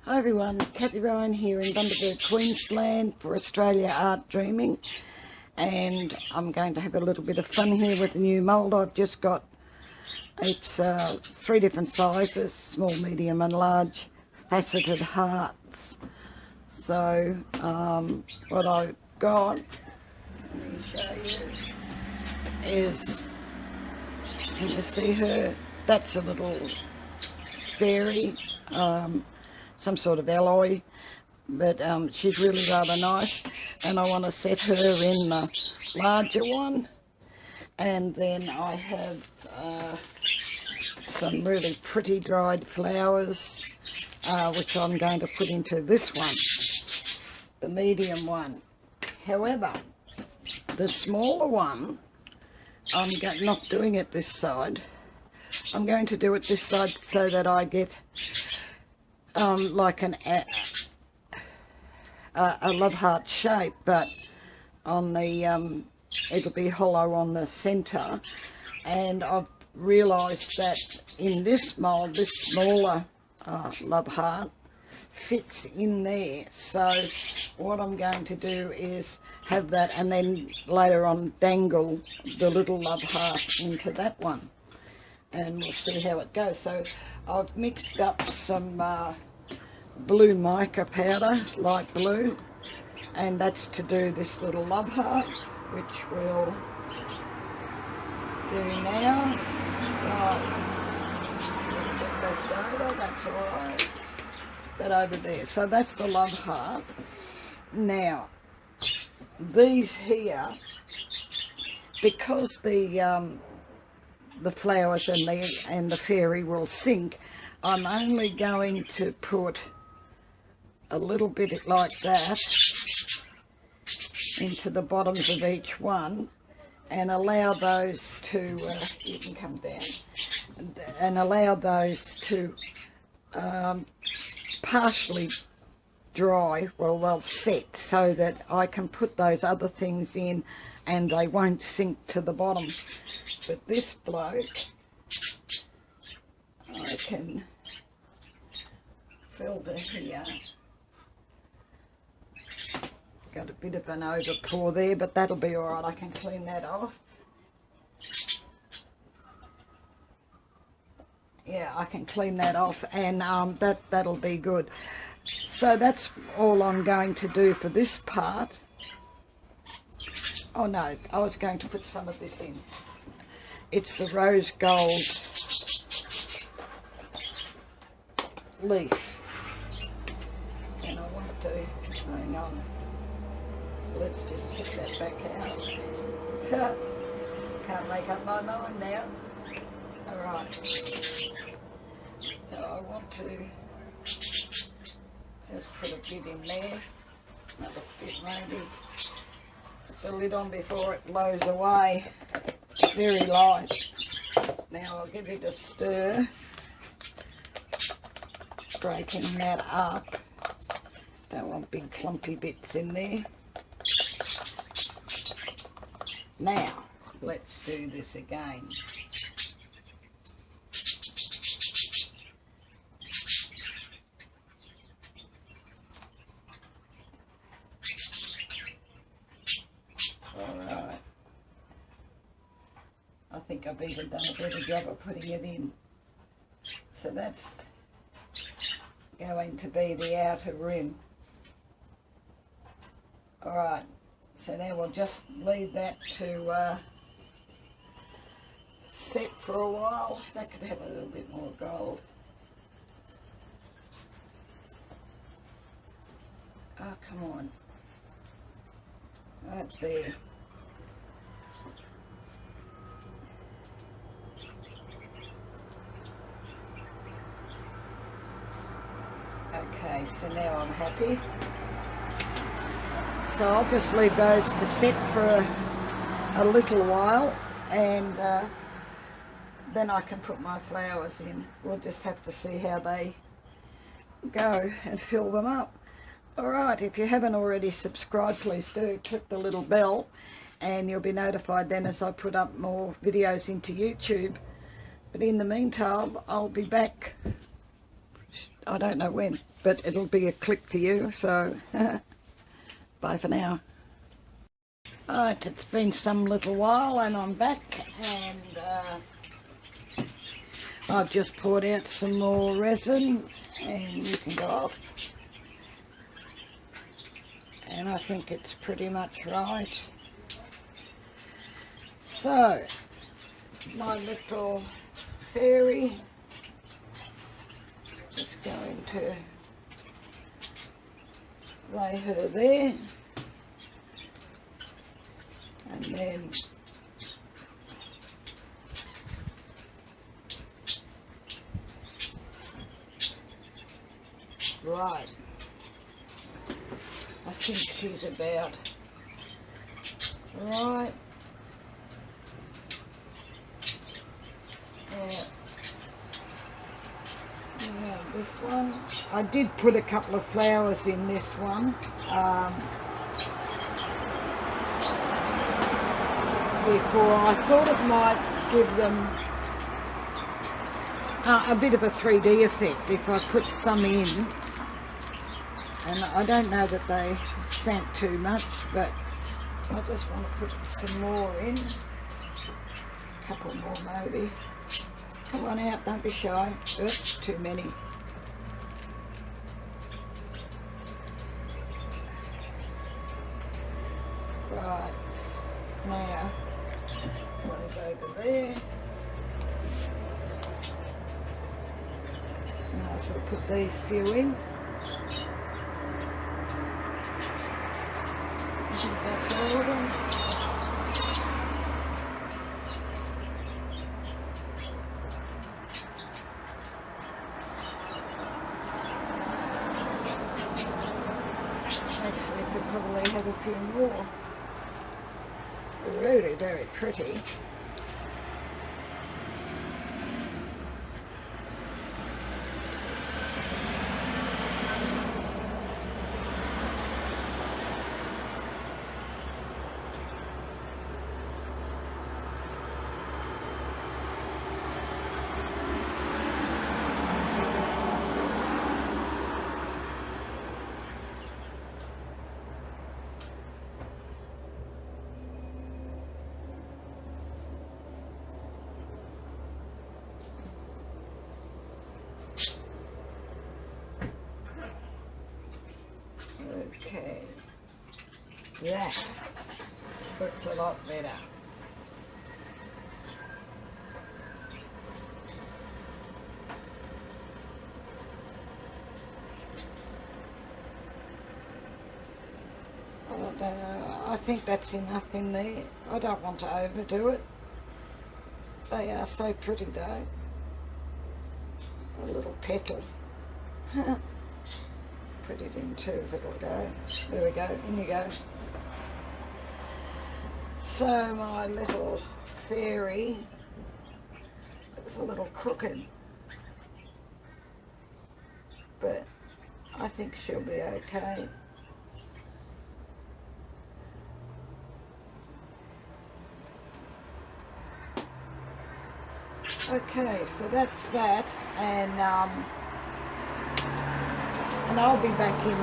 Hi everyone, Kathie here in Bundaberg, Queensland for Australia Art Dreaming, and I'm going to have a little bit of fun here with the new mould I've just got. It's 3 different sizes, small, medium and large, Faceted Hearts. So what I've got, let me show you, is, can you see her? That's a little fairy, some sort of alloy, but she's really rather nice, and I want to set her in the larger one. And then I have some really pretty dried flowers, which I'm going to put into this one, the medium one. However, the smaller one, I'm not doing it this side. I'm going to do it this side so that I get like a love heart shape, but on the it'll be hollow on the centre. And I've realised that in this mould, this smaller love heart fits in there. So what I'm going to do is have that, and then later on dangle the little love heart into that one, and we'll see how it goes. So I've mixed up some blue mica powder, light blue, and that's to do this little love heart, which we'll do now. Get this over, that's alright. That over there. So that's the love heart. Now, these here, because the flowers and the fairy will sink, I'm only going to put a little bit like that into the bottoms of each one, and allow those to, you can come down, and allow those to partially dry, well they'll set, so that I can put those other things in and they won't sink to the bottom. But this bloke, I can filter here. Got a bit of an overpour there, but that'll be alright, I can clean that off. Yeah, I can clean that off, and that'll be good. So that's all I'm going to do for this part. Oh no, I was going to put some of this in. It's the rose gold leaf, and I want to, hang on, let's just check that back out. Can't make up my mind now. Alright, so I want to just put a bit in there, another bit maybe. Put the lid on before it blows away, very light. Now I'll give it a stir, breaking that up. Don't want big clumpy bits in there. Now let's do this again. Alright, I think I've even done a better job of putting it in. So that's going to be the outer rim. Alright, so now we'll just leave that to set for a while. That could have a little bit more gold. Oh, come on. Right there. Okay, so now I'm happy. So I'll just leave those to set for a little while, and then I can put my flowers in. We'll just have to see how they go and fill them up. Alright, if you haven't already subscribed, please do. Click the little bell and you'll be notified then as I put up more videos into YouTube. But in the meantime, I'll be back, I don't know when, but it'll be a click for you, so bye for now. Right, it's been some little while and I'm back, and I've just poured out some more resin, and you can go off. And I think it's pretty much right. So, my little fairy is going to lay her there, and then right, I think she's about right. Now this one, I did put a couple of flowers in this one before. I thought it might give them a bit of a 3D effect if I put some in, and I don't know that they sank too much, but I just want to put some more in, a couple more maybe. Come on out, don't be shy. Oops, too many. Right, now those over there. Might as well put these few in. I think that's all of them. Actually, I could probably have a few more. Really very pretty. Okay, that looks a lot better. I don't know, I think that's enough in there. I don't want to overdo it. They are so pretty though. A little petal. Put it in too if it'll go. There we go, in you go. So my little fairy is a little crooked, but I think she'll be okay. Okay, so that's that, and I'll be back in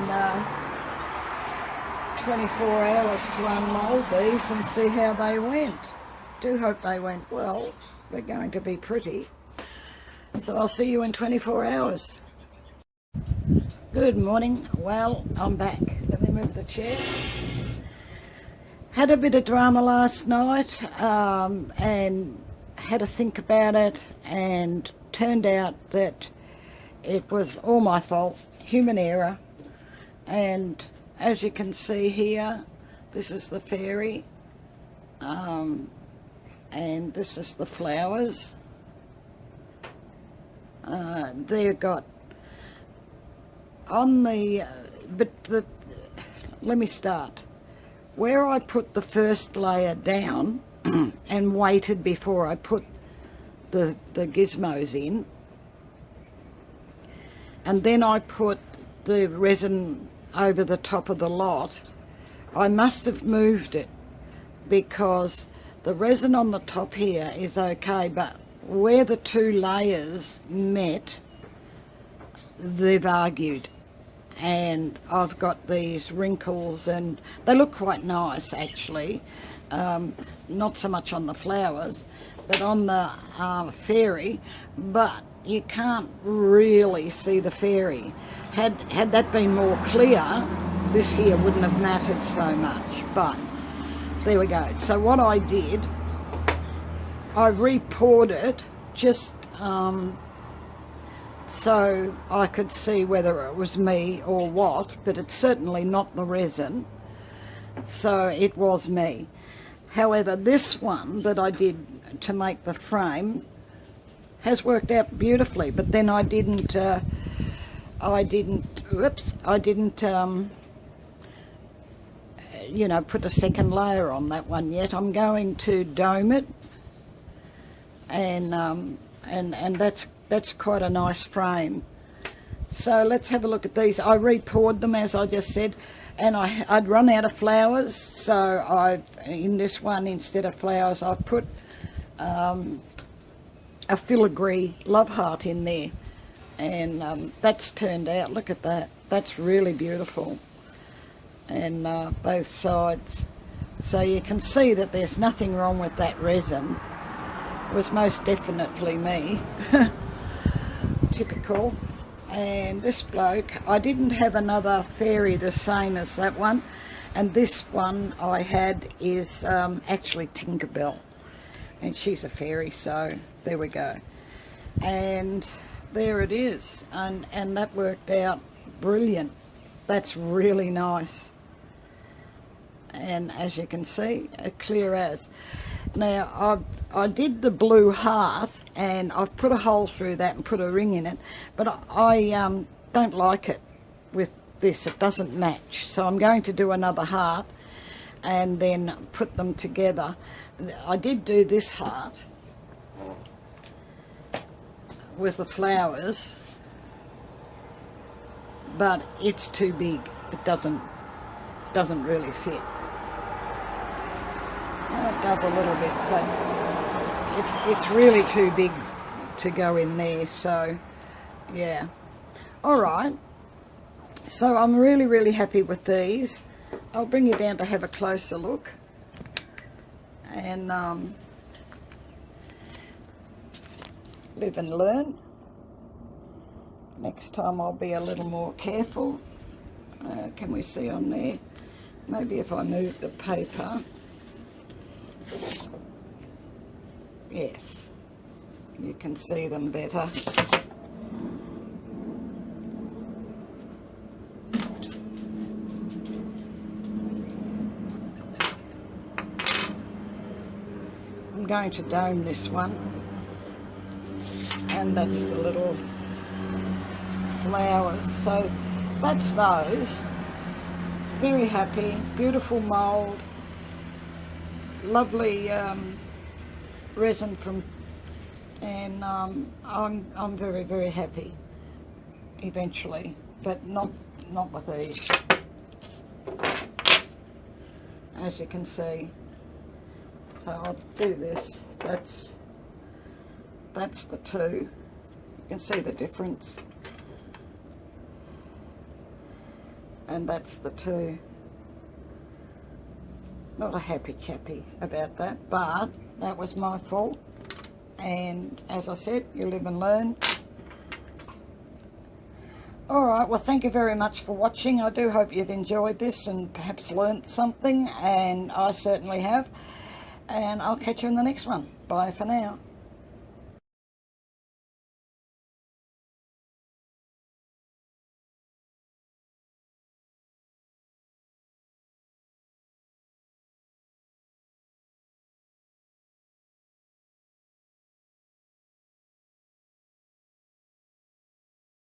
24 hours to unmold these and see how they went. Do hope they went well. They're going to be pretty. So I'll see you in 24 hours. Good morning. Well, I'm back. Let me move the chair. Had a bit of drama last night and had to think about it, and turned out that it was all my fault. Human error. And as you can see here, this is the fairy, and this is the flowers. They've got on the let me start where I put the first layer down and waited before I put the gizmos in. And then I put the resin over the top of the lot. I must have moved it because the resin on the top here is okay, but where the two layers met, they've argued. and I've got these wrinkles, and they look quite nice actually. Not so much on the flowers, but on the fairy, but you can't really see the fairy. Had that been more clear, this here wouldn't have mattered so much, but there we go. So what I did, I repoured it just so I could see whether it was me or what, but it's certainly not the resin, so it was me. However, this one that I did to make the frame has worked out beautifully, but then I didn't you know, put a second layer on that one yet. I'm going to dome it, and that's quite a nice frame. So let's have a look at these. I repoured them, as I just said, and I'd run out of flowers, so in this one, instead of flowers, I put a filigree love heart in there, and that's turned out, look at that, that's really beautiful, and both sides. So you can see that there's nothing wrong with that resin. It was most definitely me. Typical. And this bloke, I didn't have another fairy the same as that one, and this one I had is actually Tinkerbell, and she's a fairy, so there we go. And there it is, and that worked out brilliant. That's really nice, and as you can see, clear as. Now I did the blue heart, and I've put a hole through that and put a ring in it, but I don't like it with this. It doesn't match, so I'm going to do another heart and then put them together. I did do this heart with the flowers, but it's too big. It doesn't really fit. It does a little bit, but it's really too big to go in there, so yeah. Alright, so I'm really happy with these. I'll bring you down to have a closer look, and live and learn. Next time I'll be a little more careful. Can we see on there? Maybe if I move the paper. Yes, you can see them better. I'm going to dome this one, and that's the little flowers. So that's those. Very happy, beautiful mould, lovely resin from, and I'm very happy eventually, but not with these, as you can see. So I'll do this. That's the two. You can see the difference, and that's the two. Not a happy chappy about that, but that was my fault, and as I said, you live and learn. Alright, well, thank you very much for watching. I do hope you've enjoyed this and perhaps learnt something, and I certainly have, and I'll catch you in the next one. Bye for now.